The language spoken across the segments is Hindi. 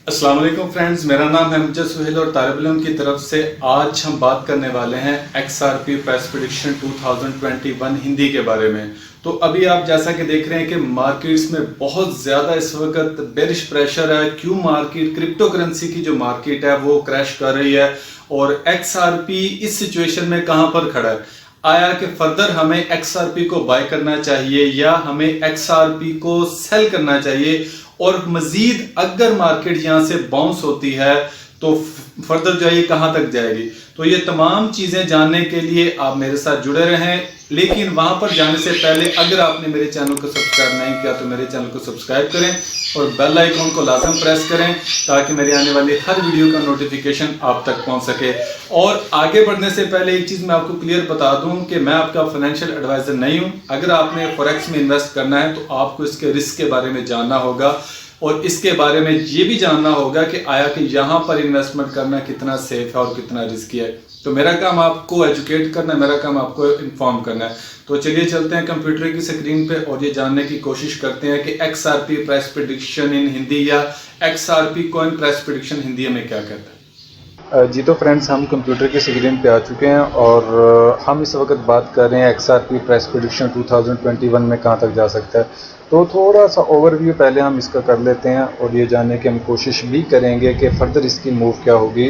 अस्सलाम वालेकुम फ्रेंड्स, मेरा नाम है मुजद सुहेल और तालिब इल्म की तरफ से आज हम बात करने वाले हैं XRP प्राइस प्रेडिक्शन 2021 हिंदी के बारे में। तो अभी आप जैसा कि देख रहे हैं कि मार्केट्स में बहुत ज़्यादा इस वक्त बेरिश प्रेशर है। क्यों मार्केट क्रिप्टो करेंसी की जो मार्केट है वो क्रैश कर रही है और XRP इस सिचुएशन में कहां पर खड़ा है। आया कि फर्दर हमें XRP को बाय करना चाहिए या हमें XRP को सेल करना चाहिए, और मजीद अगर मार्केट यहां से बाउंस होती है तो फर्दर जो है ये कहां तक जाएगी। तो ये तमाम चीजें जानने के लिए आप मेरे साथ जुड़े रहें, लेकिन वहां पर जाने से पहले अगर आपने मेरे चैनल को सब्सक्राइब नहीं किया तो मेरे चैनल को सब्सक्राइब करें और बेल आइकॉन को लाजम प्रेस करें ताकि मेरे आने वाली हर वीडियो का नोटिफिकेशन आप तक पहुंच सके। और आगे बढ़ने से पहले एक चीज मैं आपको क्लियर बता दूं कि मैं आपका फाइनेंशियल एडवाइजर नहीं हूं। अगर आपने फॉरेक्स में इन्वेस्ट करना है तो आपको इसके रिस्क के बारे में जानना होगा और इसके बारे में ये भी जानना होगा कि आया कि यहाँ पर इन्वेस्टमेंट करना कितना सेफ है और कितना रिस्की है। तो मेरा काम आपको एजुकेट करना है, मेरा काम आपको इन्फॉर्म करना है। तो चलिए चलते हैं कंप्यूटर की स्क्रीन पे और ये जानने की कोशिश करते हैं कि XRP प्राइस प्रेडिक्शन इन हिंदी या XRP coin price prediction Hindi में क्या कहता है। जी तो फ्रेंड्स, हम कंप्यूटर की स्क्रीन पे आ चुके हैं और हम इस वक्त बात कर रहे हैं XRP प्राइस प्रेडिक्शन 2021 में कहां तक जा सकता है। तो थोड़ा सा ओवरव्यू पहले हम इसका कर लेते हैं और ये जानने की हम कोशिश भी करेंगे कि फर्दर इसकी मूव क्या होगी।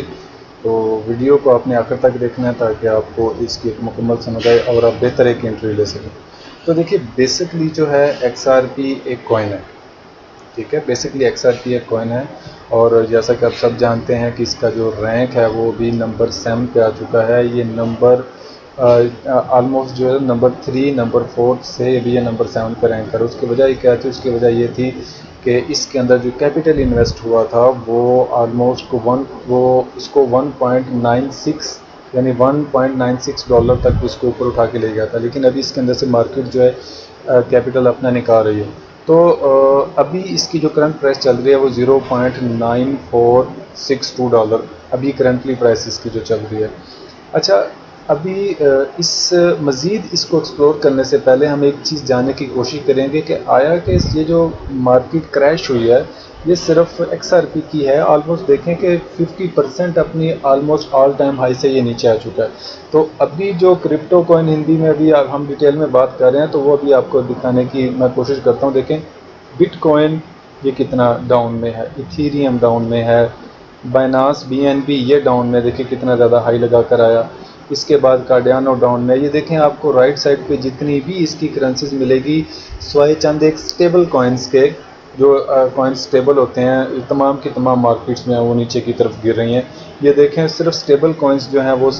तो वीडियो को आपने आखिर तक देखना है ताकि आपको इसकी एक मुकम्मल समझ आए और आप बेहतर एक एंट्री ले सकें। तो देखिए, बेसिकली जो है XRP एक कॉइन है, ठीक है। बेसिकली XRP एक कॉइन है और जैसा कि आप सब जानते हैं कि इसका जो रैंक है वो भी नंबर 7 पे आ चुका है। ये नंबर ऑलमोस्ट जो है नंबर 3 नंबर 4 से भी ये नंबर 7 पर रैंक कर। उसकी वजह क्या थी? उसकी वजह ये थी कि इसके अंदर जो कैपिटल इन्वेस्ट हुआ था वो ऑलमोस्ट इसको 1.96 यानी $1.96 तक उसको ऊपर उठा के ले गया था। लेकिन अभी इसके अंदर से मार्केट जो है कैपिटल अपना निकाल रही है। तो अभी इसकी जो करंट प्राइस चल रही है वो $0.9462 अभी करंटली प्राइस इसकी जो चल रही है। अच्छा, अभी इस मज़ीद इसको एक्सप्लोर करने से पहले हम एक चीज़ जानने की कोशिश करेंगे कि आया कि ये जो मार्केट क्रैश हुई है ये सिर्फ XRP की है। ऑलमोस्ट देखें कि 50% अपनी ऑलमोस्ट ऑल टाइम हाई से ये नीचे आ चुका है। तो अभी जो क्रिप्टो कॉइन हिंदी में अभी हम डिटेल में बात कर रहे हैं तो वो अभी आपको दिखाने की मैं कोशिश करता हूँ। देखें, बिटकॉइन ये कितना डाउन में है, इथीरियम डाउन में है, बाइनांस BNB ये डाउन में, देखिए कितना ज़्यादा हाई लगा कर आया। इसके बाद कार्डियानो डाउन में। ये देखें, आपको राइट साइड पे जितनी भी इसकी करेंसीज मिलेगी स्वाय चंद एक स्टेबल कॉइन्स के जो कॉइन्स स्टेबल होते हैं तमाम की तमाम मार्केट्स में वो नीचे की तरफ गिर रही हैं। ये देखें, सिर्फ स्टेबल कॉइन्स जो हैं वो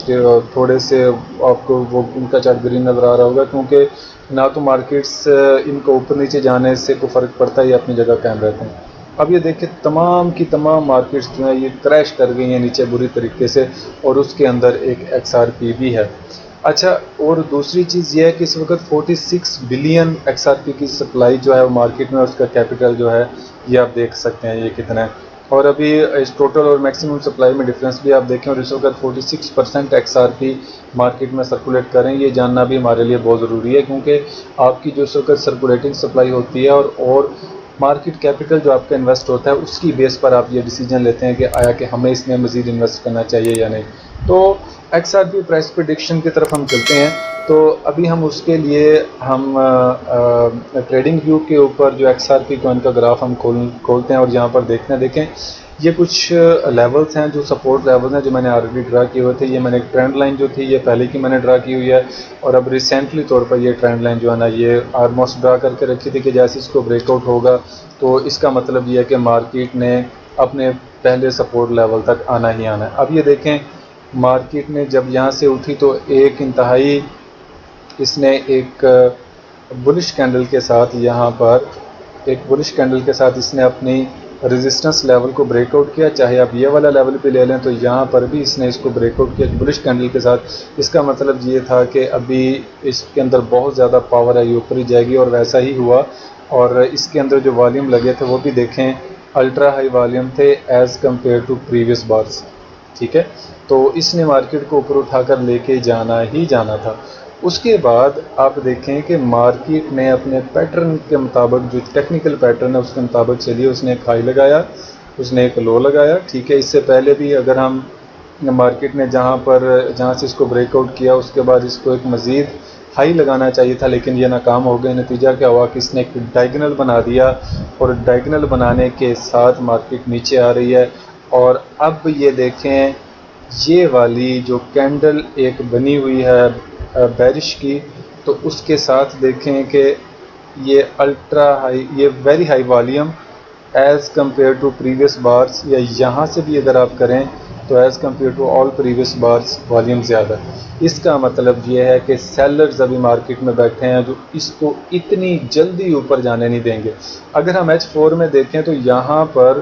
थोड़े से आपको वो उनका चार्ट ग्रीन नज़र आ रहा होगा क्योंकि ना तो मार्केट्स इनको ऊपर नीचे जाने से कोई फ़र्क पड़ता है, ये अपनी जगह कायम रहते हैं। अब ये देखिए, तमाम की तमाम मार्केट्स जो हैं ये क्रैश कर गई हैं नीचे बुरी तरीके से और उसके अंदर एक XRP भी है। अच्छा, और दूसरी चीज़ ये है कि इस वक्त 46 बिलियन XRP की सप्लाई जो है वो मार्केट में, उसका कैपिटल जो है ये आप देख सकते हैं ये कितना है। और अभी इस टोटल और मैक्सिमम सप्लाई में डिफरेंस भी आप देखें और इस वक्त 46% XRP मार्केट में सर्कुलेट करें, ये जानना भी हमारे लिए बहुत ज़रूरी है क्योंकि आपकी जो इस वक्त सर्कुलेटिंग सप्लाई होती है और मार्केट कैपिटल जो आपका इन्वेस्ट होता है उसकी बेस पर आप ये डिसीजन लेते हैं कि आया कि हमें इसमें मज़ीद इन्वेस्ट करना चाहिए या नहीं। तो XRP प्राइस प्रेडिक्शन की तरफ हम चलते हैं। तो अभी हम उसके लिए हम ट्रेडिंग व्यू के ऊपर जो XRP कॉइन का ग्राफ हम खोलते हैं और यहाँ पर देखें ये कुछ लेवल्स हैं जो सपोर्ट लेवल्स हैं जो मैंने ऑलरेडी ड्रा किए हुए थे। ये मैंने एक ट्रेंड लाइन जो थी ये पहले की मैंने ड्रा की हुई है और अब रिसेंटली तौर पर ये ट्रेंड लाइन जो है ना ये ऑलमोस्ट ड्रा करके रखी थी कि जैसे इसको ब्रेकआउट होगा तो इसका मतलब ये है कि मार्केट ने अपने पहले सपोर्ट लेवल तक आना ही आना है। अब ये देखें, मार्केट ने जब यहाँ से उठी तो एक इंतहाई इसने एक बुलिश कैंडल के साथ यहाँ पर एक बुलिश कैंडल के साथ इसने अपनी रेजिस्टेंस लेवल को ब्रेकआउट किया। चाहे आप ये वाला लेवल पे ले लें तो यहाँ पर भी इसने इसको ब्रेकआउट किया बुलिश कैंडल के साथ। इसका मतलब ये था कि अभी इसके अंदर बहुत ज़्यादा पावर है, ये ऊपर ही जाएगी और वैसा ही हुआ। और इसके अंदर जो वॉल्यूम लगे थे वो भी देखें अल्ट्रा हाई वॉल्यूम थे as compare to previous bars, ठीक है। तो इसने मार्केट को ऊपर उठाकर लेके जाना ही जाना था। उसके बाद आप देखें कि मार्केट ने अपने पैटर्न के मुताबिक जो टेक्निकल पैटर्न है उसके मुताबिक चलिए उसने एक हाई लगाया उसने एक लो लगाया, ठीक है। इससे पहले भी अगर हम मार्केट ने जहाँ से इसको ब्रेकआउट किया उसके बाद इसको एक मज़ीद हाई लगाना चाहिए था, लेकिन ये नाकाम हो गए। नतीजा क्या हुआ कि इसने एक डायगोनल बना दिया और डायगोनल बनाने के साथ मार्केट नीचे आ रही है। और अब ये देखें, ये वाली जो कैंडल एक बनी हुई है बेरिश की, तो उसके साथ देखें कि ये अल्ट्रा हाई, ये very high volume as compare to previous bars, या यहाँ से भी अगर आप करें तो as compare to all previous bars volume ज़्यादा। इसका मतलब ये है कि सेलर्स अभी मार्केट में बैठे हैं जो इसको इतनी जल्दी ऊपर जाने नहीं देंगे। अगर हम H4 में देखें तो यहाँ पर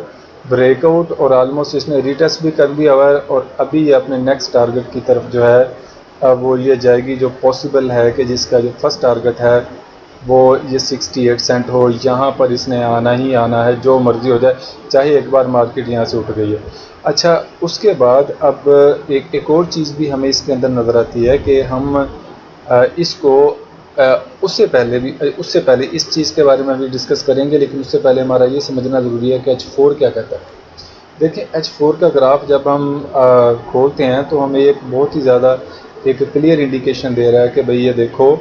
ब्रेकआउट और आलमोस्ट इसने रीटेस्ट भी कर दिया हुआ है, और अभी ये अपने नेक्स्ट टारगेट की तरफ जो है वो ये जाएगी, जो पॉसिबल है कि जिसका जो फर्स्ट टारगेट है वो ये 68 सेंट हो। यहाँ पर इसने आना ही आना है, जो मर्ज़ी हो जाए, चाहे एक बार मार्केट यहाँ से उठ गई है। अच्छा, उसके बाद अब एक और चीज़ भी हमें इसके अंदर नज़र आती है कि हम इसको उससे पहले इस चीज़ के बारे में भी डिस्कस करेंगे, लेकिन उससे पहले हमारा ये समझना ज़रूरी है कि H4 क्या कहता है। देखिए, H4 का ग्राफ जब हम खोलते हैं तो हमें एक बहुत ही ज़्यादा एक क्लियर इंडिकेशन दे रहा है कि भाई ये देखो,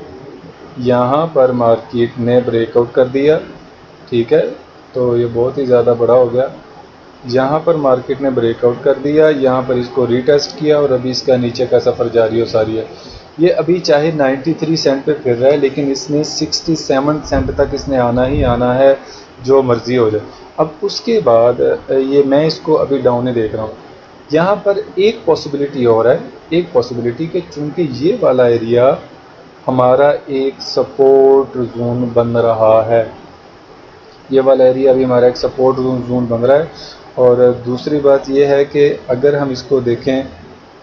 यहाँ पर मार्केट ने ब्रेकआउट कर दिया, ठीक है, तो ये बहुत ही ज़्यादा बड़ा हो गया। यहाँ पर मार्केट ने ब्रेकआउट कर दिया, यहाँ पर इसको रीटेस्ट किया और अभी इसका नीचे का सफ़र जारी हो सारी है। ये अभी चाहे 93 सेंट पे फिर रहा है, लेकिन इसने 67 सेंट तक इसने आना ही आना है, जो मर्ज़ी हो जाए। अब उसके बाद ये मैं इसको अभी डाउन ही देख रहा हूँ। यहाँ पर एक पॉसिबिलिटी और है, एक पॉसिबिलिटी कि चूँकि ये वाला एरिया हमारा एक सपोर्ट जोन बन रहा है, ये वाला एरिया अभी हमारा एक सपोर्ट जोन बन रहा है। और दूसरी बात ये है कि अगर हम इसको देखें,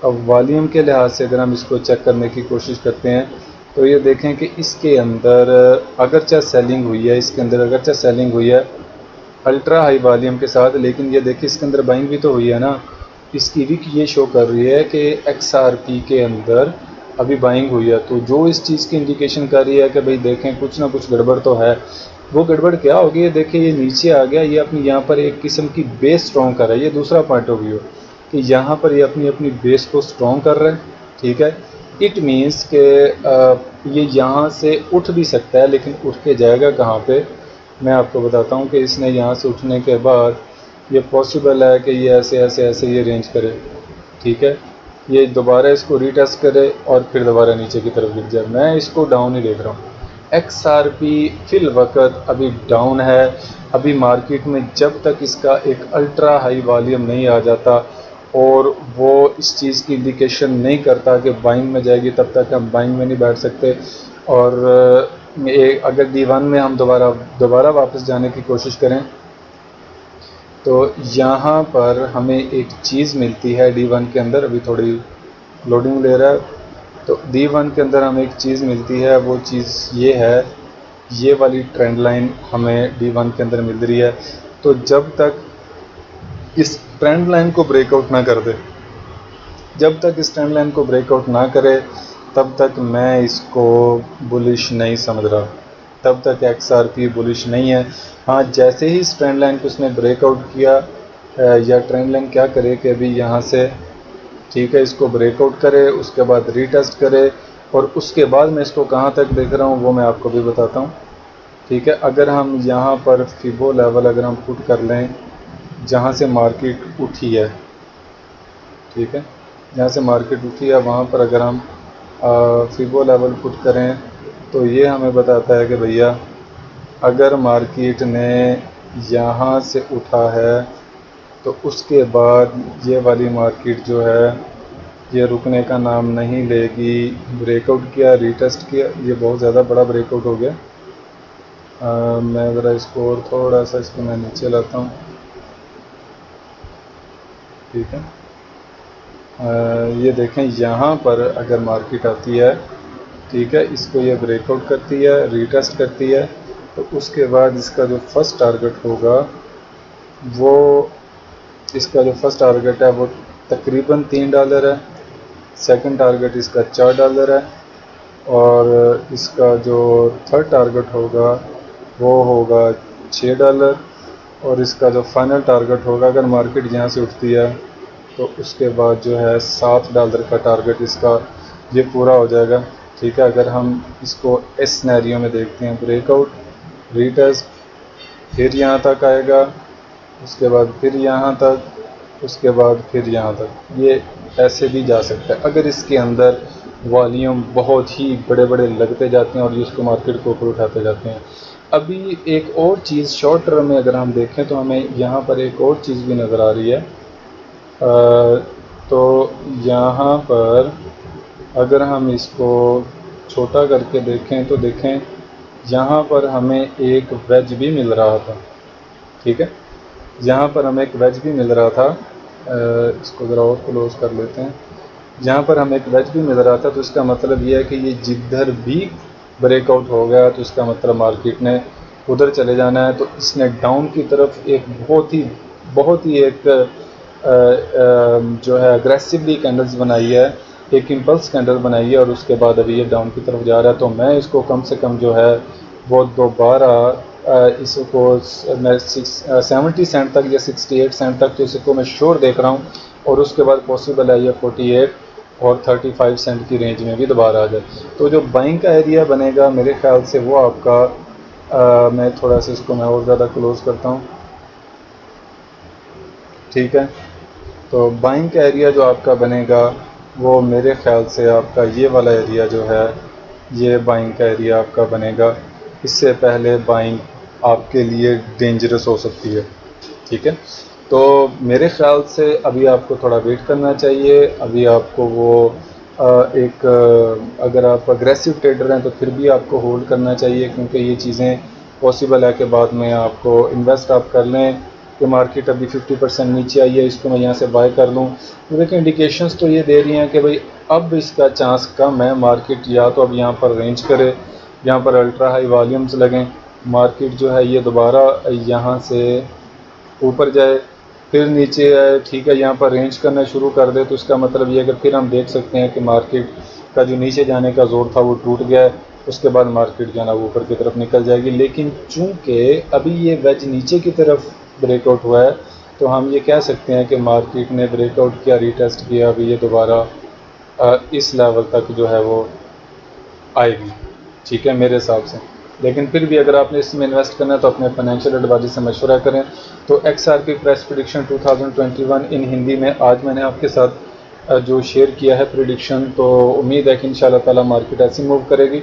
अब वॉल्यूम के लिहाज से अगर हम इसको चेक करने की कोशिश करते हैं तो ये देखें कि इसके अंदर अगरचे सेलिंग हुई है, इसके अंदर अगरचे सेलिंग हुई है अल्ट्रा हाई वॉल्यूम के साथ, लेकिन ये देखिए इसके अंदर बाइंग भी तो हुई है ना। इसकी विक ये शो कर रही है कि XRP के अंदर अभी बाइंग हुई है, तो जो इस चीज़ की इंडिकेशन कर रही है कि भाई देखें कुछ ना कुछ गड़बड़ तो है। वो गड़बड़ क्या होगी, ये देखिए ये नीचे आ गया, ये अपनी यहाँ पर एक किस्म की बेस स्ट्रॉन्ग कर रहा है। ये दूसरा पॉइंट ऑफ व्यू कि यहाँ पर ये अपनी बेस को स्ट्रॉन्ग कर रहा है, ठीक है। इट मीन्स कि ये यहाँ से उठ भी सकता है, लेकिन उठ के जाएगा कहाँ पे, मैं आपको बताता हूँ कि इसने यहाँ से उठने के बाद ये पॉसिबल है कि ये ऐसे ये रेंज करे, ठीक है। ये दोबारा इसको रीटेस्ट करे और फिर दोबारा नीचे की तरफ गिर जाए। मैं इसको डाउन ही देख रहा हूँ। XRP फिल वक्त अभी डाउन है। अभी मार्केट में जब तक इसका एक अल्ट्रा हाई वॉल्यूम नहीं आ जाता और वो इस चीज़ की इंडिकेशन नहीं करता कि बाइंग में जाएगी, तब तक हम बाइंग में नहीं बैठ सकते। और अगर D1 में हम दोबारा वापस जाने की कोशिश करें तो यहाँ पर हमें एक चीज़ मिलती है D1 के अंदर, अभी थोड़ी लोडिंग ले रहा है, तो D1 के अंदर हमें एक चीज़ मिलती है। वो चीज़ ये है, ये वाली ट्रेंड लाइन हमें D1 के अंदर मिल रही है। तो जब तक इस ट्रेंड लाइन को ब्रेकआउट ना कर दे, जब तक इस ट्रेंड लाइन को ब्रेकआउट ना करे, तब तक मैं इसको बुलिश नहीं समझ रहा, तब तक XRP बुलिश नहीं है। हाँ, जैसे ही इस ट्रेंड लाइन को उसने ब्रेकआउट किया, या ट्रेंड लाइन क्या करे कि अभी यहाँ से, ठीक है, इसको ब्रेकआउट करे, उसके बाद रीटेस्ट करे, और उसके बाद मैं इसको कहाँ तक देख रहा हूँ वो मैं आपको भी बताता हूँ, ठीक है। अगर हम यहाँ पर फिबो लेवल अगर हम पुट कर लें जहाँ से मार्केट उठी है, ठीक है, जहाँ से मार्केट उठी है वहाँ पर अगर हम फिबो लेवल पुट करें तो ये हमें बताता है कि भैया अगर मार्केट ने यहाँ से उठा है तो उसके बाद ये वाली मार्केट जो है ये रुकने का नाम नहीं लेगी। ब्रेकआउट किया, रीटेस्ट किया, ये बहुत ज़्यादा बड़ा ब्रेकआउट हो गया। मैं ज़रा इसको और थोड़ा सा इसको मैं नीचे लाता हूँ, ठीक है। ये देखें, यहाँ पर अगर मार्केट आती है, ठीक है, इसको ये ब्रेकआउट करती है, रीटेस्ट करती है, तो उसके बाद इसका जो फर्स्ट टारगेट होगा वो, इसका जो फर्स्ट टारगेट है वो तकरीबन $3 है, सेकंड टारगेट इसका $4 है, और इसका जो थर्ड टारगेट होगा वो होगा $6, और इसका जो फाइनल टारगेट होगा, अगर मार्केट यहाँ से उठती है तो उसके बाद जो है $7 का टारगेट इसका ये पूरा हो जाएगा। ठीक है, अगर हम इसको इस सिनेरियो में देखते हैं, ब्रेकआउट, रीटेस्ट, फिर यहाँ तक आएगा, उसके बाद फिर यहाँ तक, उसके बाद फिर यहाँ तक, ये ऐसे भी जा सकता है अगर इसके अंदर वॉल्यूम बहुत ही बड़े बड़े लगते जाते हैं और ये उसको मार्केट को ऊपर उठाते जाते हैं। अभी एक और चीज़ शॉर्ट टर्म में अगर हम देखें तो हमें यहाँ पर एक और चीज़ भी नज़र आ रही है। तो यहाँ पर अगर हम इसको छोटा करके देखें तो देखें यहाँ पर हमें एक वेज भी मिल रहा था। ठीक है, यहाँ पर हमें एक वेज भी मिल रहा था। इसको ज़रा और क्लोज कर लेते हैं। यहाँ पर हमें एक वेज भी मिल रहा था, तो इसका मतलब ये है कि ये जिधर भी ब्रेकआउट हो गया तो इसका मतलब मार्केट ने उधर चले जाना है। तो इसने डाउन की तरफ एक बहुत ही एक जो है अग्रेसिवली कैंडल्स बनाई है, एक इम्पल्स कैंडल बनाई है और उसके बाद अभी ये डाउन की तरफ जा रहा है। तो मैं इसको कम से कम जो है वो दोबारा इसको मैं 70 सेंट तक या 68 सेंट तक तो इसको मैं श्योर देख रहा हूँ, और उसके बाद पॉसिबल है ये 48 और 35 सेंट की रेंज में भी दोबारा आ जाए। तो जो बाइंग का एरिया बनेगा मेरे ख्याल से वो आपका मैं थोड़ा सा इसको मैं और ज़्यादा क्लोज करता हूँ। ठीक है, तो बाइंग का एरिया जो आपका बनेगा वो मेरे ख्याल से आपका ये वाला एरिया जो है ये बाइंग का एरिया आपका बनेगा। इससे पहले बाइंग आपके लिए डेंजरस हो सकती है। ठीक है, तो मेरे ख्याल से अभी आपको थोड़ा वेट करना चाहिए। अभी आपको वो अगर आप अग्रेसिव ट्रेडर हैं तो फिर भी आपको होल्ड करना चाहिए, क्योंकि ये चीज़ें पॉसिबल है कि बाद में आपको इन्वेस्ट आप कर लें कि मार्केट अभी 50% नीचे आई है, इसको मैं यहाँ से बाय कर लूँ। तो देखिए इंडिकेशंस तो ये दे रही हैं कि भाई अब इसका चांस कम है, मार्केट या तो अब यहाँ पर रेंज करे, यहाँ पर अल्ट्रा हाई वॉल्यूम्स लगें, मार्केट जो है ये दोबारा यहाँ से ऊपर जाए फिर नीचे आए। ठीक है, यहाँ पर रेंज करना शुरू कर दे तो इसका मतलब ये कि फिर हम देख सकते हैं कि मार्केट का जो नीचे जाने का ज़ोर था वो टूट गया है, उसके बाद मार्केट जो है ना वो ऊपर की तरफ निकल जाएगी। लेकिन चूँकि अभी ये वेज नीचे की तरफ ब्रेकआउट हुआ है तो हम ये कह सकते हैं कि मार्केट ने ब्रेकआउट किया, रीटेस्ट किया, अभी ये दोबारा इस लेवल तक जो है वो आएगी। ठीक है, मेरे हिसाब से। लेकिन फिर भी अगर आपने इसमें इन्वेस्ट करना है तो अपने फाइनेंशियल एडवाइजर से मशवरा करें। तो XRP प्राइस प्रेडिक्शन 2021 इन हिंदी में आज मैंने आपके साथ जो शेयर किया है प्रेडिक्शन, तो उम्मीद है कि इंशाल्लाह ताला मार्केट ऐसी मूव करेगी।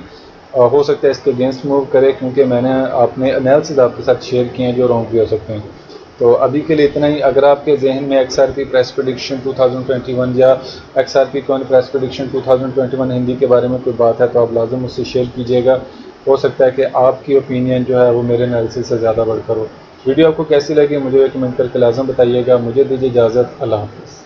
हो सकता है इसके अगेंस्ट मूव करे, क्योंकि मैंने अपने एनालिसिस आपके साथ शेयर किए हैं जो रॉन्ग भी हो सकते हैं। तो अभी के लिए इतना ही। अगर आपके जहन में XRP प्राइस प्रेडिक्शन 2021 या XRP coin price prediction 2021 Hindi के बारे में कोई बात है तो आप लाजम मुझसे शेयर कीजिएगा। हो सकता है कि आपकी ओपिनियन जो है वो मेरे एनालिसिस से ज़्यादा बढ़कर हो। वीडियो आपको कैसी लगी मुझे कमेंट करके लाजम बताइएगा। मुझे दीजिए इजाज़त। अल्लाह हाफ़िज़।